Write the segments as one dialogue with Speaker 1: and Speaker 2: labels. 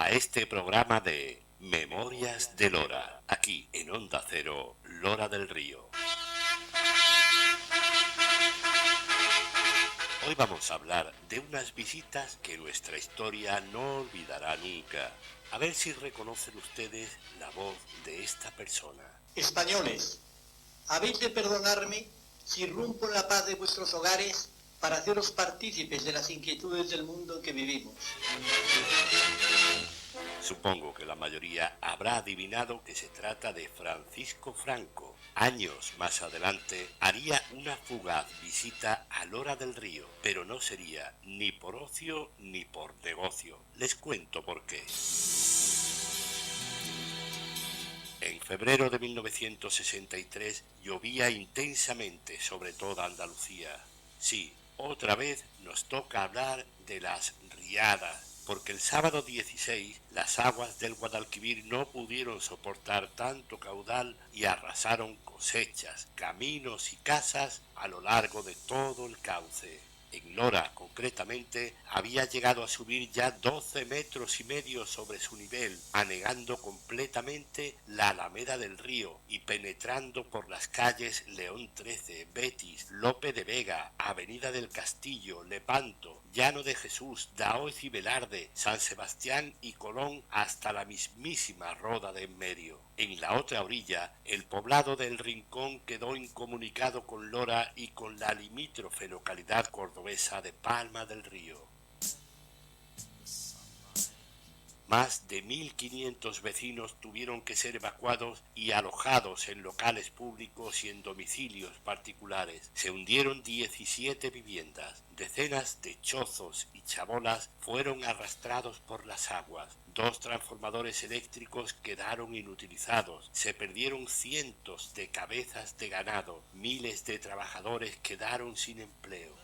Speaker 1: a este programa de Memorias de Lora, aquí en Onda Cero, Lora del Río. Hoy vamos a hablar de unas visitas que nuestra historia no olvidará nunca. A ver si reconocen ustedes la voz de esta persona.
Speaker 2: Españoles, habéis de perdonarme si irrumpo en la paz de vuestros hogares para haceros partícipes de las inquietudes del mundo en que vivimos.
Speaker 1: Supongo que la mayoría habrá adivinado que se trata de Francisco Franco. Años más adelante haría una fugaz visita a Lora del Río, pero no sería ni por ocio ni por negocio. Les cuento por qué. En febrero de 1963 llovía intensamente sobre toda Andalucía. Sí, otra vez nos toca hablar de las riadas, porque el sábado 16 las aguas del Guadalquivir no pudieron soportar tanto caudal y arrasaron cosechas, caminos y casas a lo largo de todo el cauce. En Lora, concretamente, había llegado a subir ya 12 metros y medio sobre su nivel, anegando completamente la Alameda del Río y penetrando por las calles León XIII, Betis, Lope de Vega, Avenida del Castillo, Lepanto, Llano de Jesús, Daoiz y Velarde, San Sebastián y Colón hasta la mismísima Roda de en medio. En la otra orilla, el poblado del Rincón quedó incomunicado con Lora y con la limítrofe localidad cordobesa de Palma del Río. Más de 1.500 vecinos tuvieron que ser evacuados y alojados en locales públicos y en domicilios particulares. Se hundieron 17 viviendas. Decenas de chozos y chabolas fueron arrastrados por las aguas. 2 transformadores eléctricos quedaron inutilizados. Se perdieron cientos de cabezas de ganado. Miles de trabajadores quedaron sin empleo.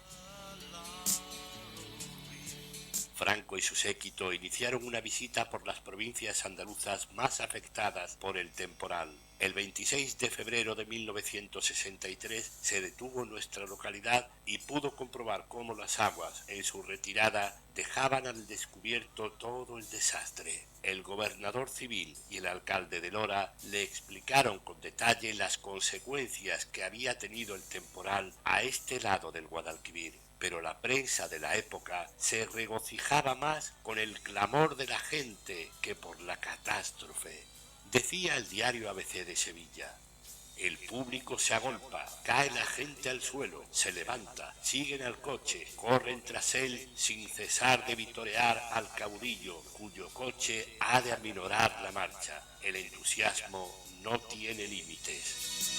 Speaker 1: Franco y su séquito iniciaron una visita por las provincias andaluzas más afectadas por el temporal. El 26 de febrero de 1963 se detuvo en nuestra localidad y pudo comprobar cómo las aguas, en su retirada, dejaban al descubierto todo el desastre. El gobernador civil y el alcalde de Lora le explicaron con detalle las consecuencias que había tenido el temporal a este lado del Guadalquivir. Pero la prensa de la época se regocijaba más con el clamor de la gente que por la catástrofe. Decía el diario ABC de Sevilla: el público se agolpa, cae la gente al suelo, se levanta, siguen al coche, corren tras él sin cesar de vitorear al caudillo, cuyo coche ha de aminorar la marcha. El entusiasmo no tiene límites.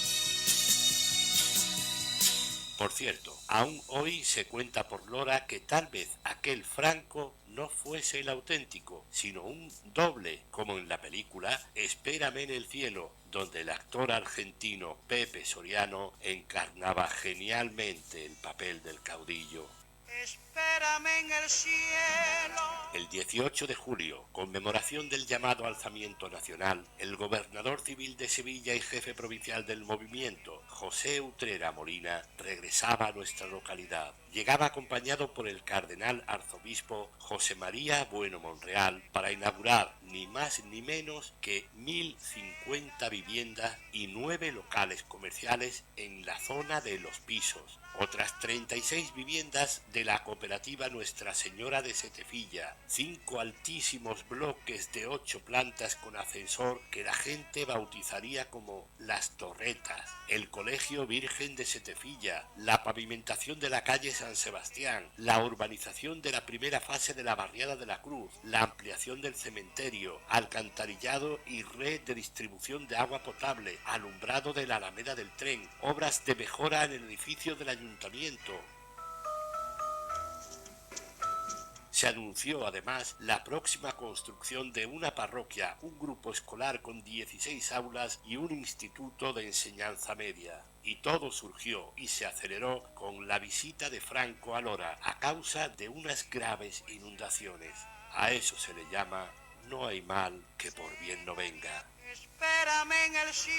Speaker 1: Por cierto, aún hoy se cuenta por Lora que tal vez aquel Franco no fuese el auténtico, sino un doble, como en la película Espérame en el cielo, donde el actor argentino Pepe Soriano encarnaba genialmente el papel del caudillo.
Speaker 3: Espérame en el cielo.
Speaker 1: El 18 de julio, conmemoración del llamado alzamiento nacional, el gobernador civil de Sevilla y jefe provincial del movimiento, José Utrera Molina, regresaba a nuestra localidad. Llegaba acompañado por el cardenal arzobispo José María Bueno Monreal para inaugurar ni más ni menos que 1.050 viviendas y 9 locales comerciales en la zona de Los Pisos. Otras 36 viviendas de la cooperativa Nuestra Señora de Setefilla, 5 altísimos bloques de 8 plantas con ascensor que la gente bautizaría como Las Torretas, el Colegio Virgen de Setefilla, la pavimentación de la calle San Sebastián, la urbanización de la primera fase de la barriada de la Cruz, la ampliación del cementerio, alcantarillado y red de distribución de agua potable, alumbrado de la Alameda del Tren, obras de mejora en el edificio del ayuntamiento. Se anunció además la próxima construcción de una parroquia, un grupo escolar con 16 aulas y un instituto de enseñanza media. Y todo surgió y se aceleró con la visita de Franco a Lora a causa de unas graves inundaciones. A eso se le llama: no hay mal que por bien no venga.
Speaker 3: Espérame en el cielo.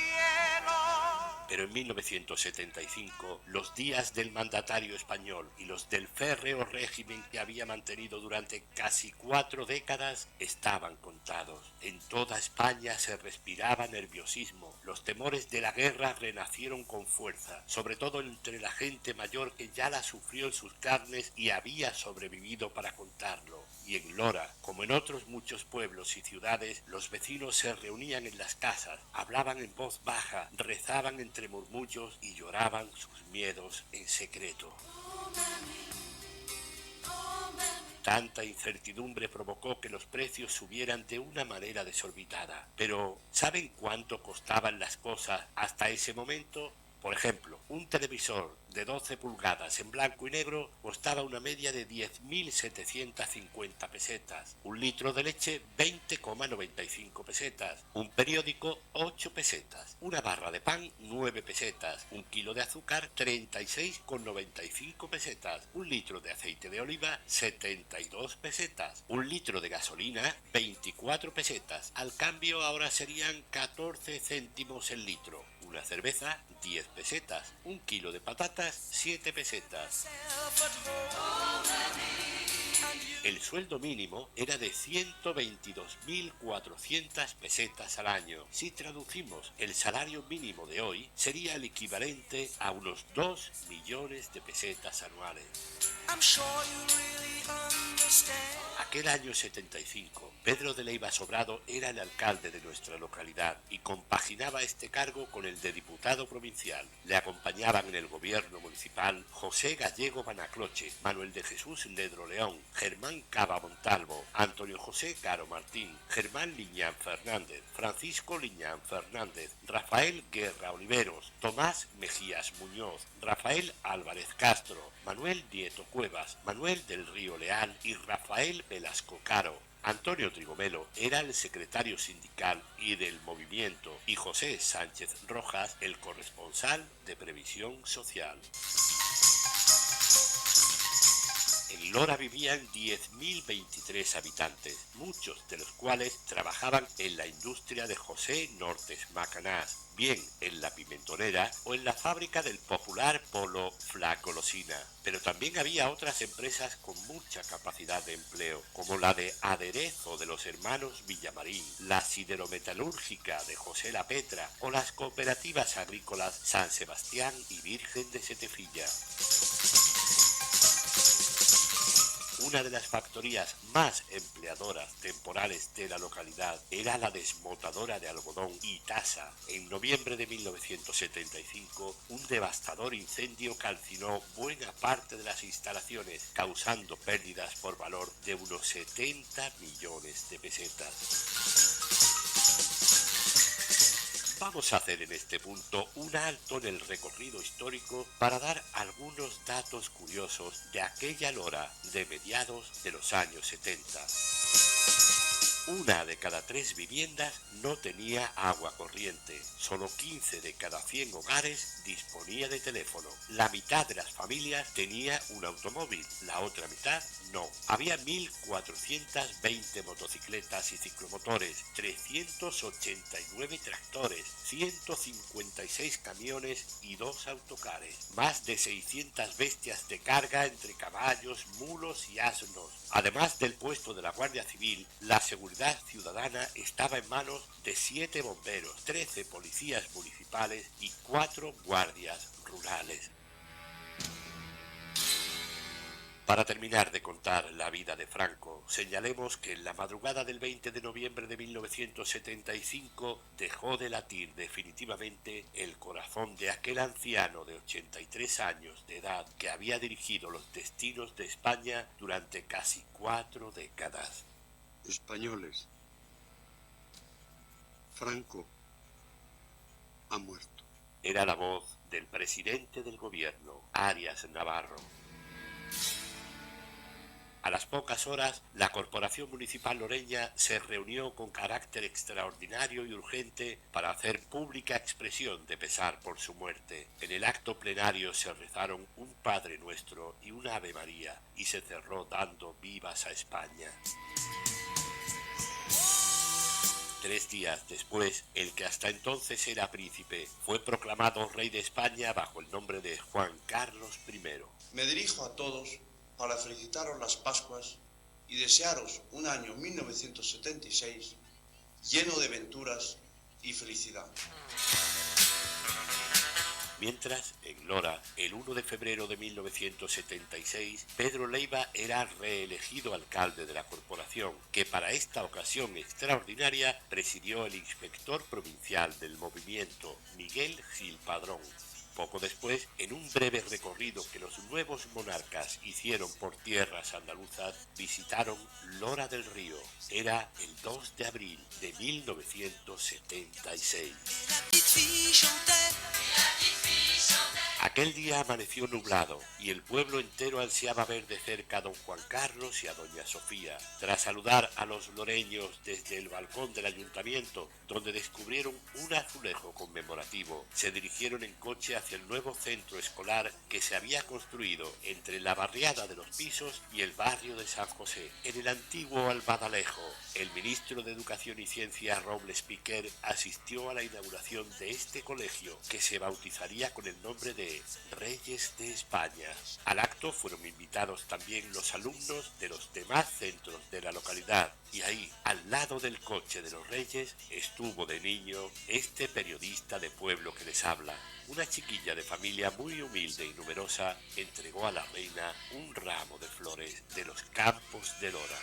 Speaker 1: Pero en 1975, los días del mandatario español y los del férreo régimen que había mantenido durante casi 4 décadas estaban contados. En toda España se respiraba nerviosismo. Los temores de la guerra renacieron con fuerza, sobre todo entre la gente mayor que ya la sufrió en sus carnes y había sobrevivido para contarlo. Y en Lora, como en otros muchos pueblos y ciudades, los vecinos se reunían en las casas, hablaban en voz baja, rezaban entre murmullos y lloraban sus miedos en secreto. Tanta incertidumbre provocó que los precios subieran de una manera desorbitada. Pero, ¿saben cuánto costaban las cosas hasta ese momento? Por ejemplo, un televisor de 12 pulgadas en blanco y negro costaba una media de 10.750 pesetas, un litro de leche 20,95 pesetas, un periódico 8 pesetas, una barra de pan 9 pesetas, un kilo de azúcar 36,95 pesetas, un litro de aceite de oliva 72 pesetas, un litro de gasolina 24 pesetas, al cambio ahora serían 14 céntimos el litro. Una cerveza, 10 pesetas. Un kilo de patatas, 7 pesetas. El sueldo mínimo era de 122.400 pesetas al año. Si traducimos el salario mínimo de hoy, sería el equivalente a unos 2 millones de pesetas anuales. Aquel año 75, Pedro de Leiva Sobrado era el alcalde de nuestra localidad y compaginaba este cargo con el de diputado provincial. Le acompañaban en el gobierno municipal José Gallego Banacloche, Manuel de Jesús Ledro León, Germán Cava Montalvo, Antonio José Caro Martín, Germán Liñán Fernández, Francisco Liñán Fernández, Rafael Guerra Oliveros, Tomás Mejías Muñoz, Rafael Álvarez Castro, Manuel Nieto Cuevas, Manuel del Río Leal y Rafael Velasco Caro. Antonio Trigomelo era el secretario sindical y del movimiento y José Sánchez Rojas el corresponsal de Previsión Social. En Lora vivían 10.023 habitantes, muchos de los cuales trabajaban en la industria de José Nortes Macanás, bien en la pimentonera o en la fábrica del popular polo Flacolosina. Pero también había otras empresas con mucha capacidad de empleo, como la de aderezo de los hermanos Villamarín, la siderometalúrgica de José La Petra o las cooperativas agrícolas San Sebastián y Virgen de Setefilla. Una de las factorías más empleadoras temporales de la localidad era la desmotadora de algodón Itasa. En noviembre de 1975, un devastador incendio calcinó buena parte de las instalaciones, causando pérdidas por valor de unos 70 millones de pesetas. Vamos a hacer en este punto un alto en el recorrido histórico para dar algunos datos curiosos de aquella Lora de mediados de los años 70. Una de cada 3 viviendas no tenía agua corriente. Solo 15 de cada 100 hogares disponía de teléfono. La mitad de las familias tenía un automóvil, la otra mitad no. Había 1.420 motocicletas y ciclomotores, 389 tractores, 156 camiones y 2 autocares. Más de 600 bestias de carga entre caballos, mulos y asnos. Además del puesto de la Guardia Civil, la seguridad ciudadana estaba en manos de 7 bomberos, 13 policías municipales y 4 guardias rurales. Para terminar de contar la vida de Franco, señalemos que en la madrugada del 20 de noviembre de 1975 dejó de latir definitivamente el corazón de aquel anciano de 83 años de edad que había dirigido los destinos de España durante casi 4 décadas.
Speaker 4: Españoles, Franco ha muerto.
Speaker 1: Era la voz del presidente del gobierno, Arias Navarro. A las pocas horas, la Corporación Municipal loreña se reunió con carácter extraordinario y urgente para hacer pública expresión de pesar por su muerte. En el acto plenario se rezaron un Padre Nuestro y un Ave María y se cerró dando vivas a España. 3 días después, el que hasta entonces era príncipe fue proclamado rey de España bajo el nombre de Juan Carlos I.
Speaker 5: Me dirijo a todos para felicitaros las Pascuas y desearos un año 1976 lleno de aventuras y felicidad.
Speaker 1: Mientras, en Lora, el 1 de febrero de 1976, Pedro Leiva era reelegido alcalde de la corporación, que para esta ocasión extraordinaria presidió el inspector provincial del movimiento, Miguel Gil Padrón. Poco después, en un breve recorrido que los nuevos monarcas hicieron por tierras andaluzas, visitaron Lora del Río. Era el 2 de abril de 1976. Aquel día amaneció nublado y el pueblo entero ansiaba ver de cerca a don Juan Carlos y a doña Sofía. Tras saludar a los loreños desde el balcón del ayuntamiento, donde descubrieron un azulejo conmemorativo, se dirigieron en coche hacia el nuevo centro escolar que se había construido entre la barriada de los Pisos y el barrio de San José. En el antiguo Albadalejo, el ministro de Educación y Ciencia, Robles Piquer, asistió a la inauguración de este colegio, que se bautizaría con el nombre de Reyes de España. Al acto fueron invitados también los alumnos de los demás centros de la localidad, y ahí, al lado del coche de los Reyes, estuvo de niño este periodista de pueblo que les habla. Una chiquilla de familia muy humilde y numerosa entregó a la reina un ramo de flores de los campos de Lora.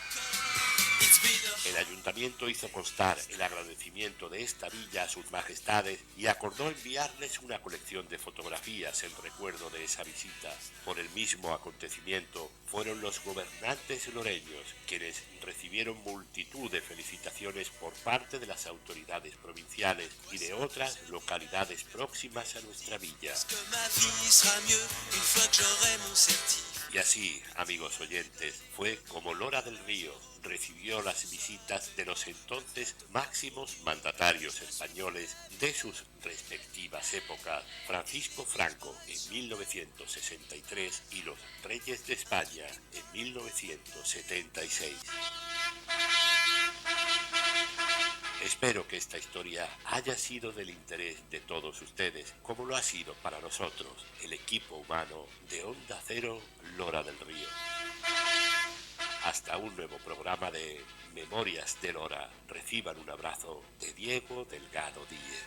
Speaker 1: El ayuntamiento hizo constar el agradecimiento de esta villa a sus majestades y acordó enviarles una colección de fotografías en recuerdo de esa visita. Por el mismo acontecimiento fueron los gobernantes loreños quienes recibieron multitud de felicitaciones por parte de las autoridades provinciales y de otras localidades próximas a nuestra villa. Y así, amigos oyentes, fue como Lora del Río recibió las visitas de los entonces máximos mandatarios españoles de sus respectivas épocas, Francisco Franco en 1963 y los Reyes de España en 1976. Espero que esta historia haya sido del interés de todos ustedes, como lo ha sido para nosotros, el equipo humano de Onda Cero Lora del Río. Hasta un nuevo programa de Memorias de Lora. Reciban un abrazo de Diego Delgado Díez.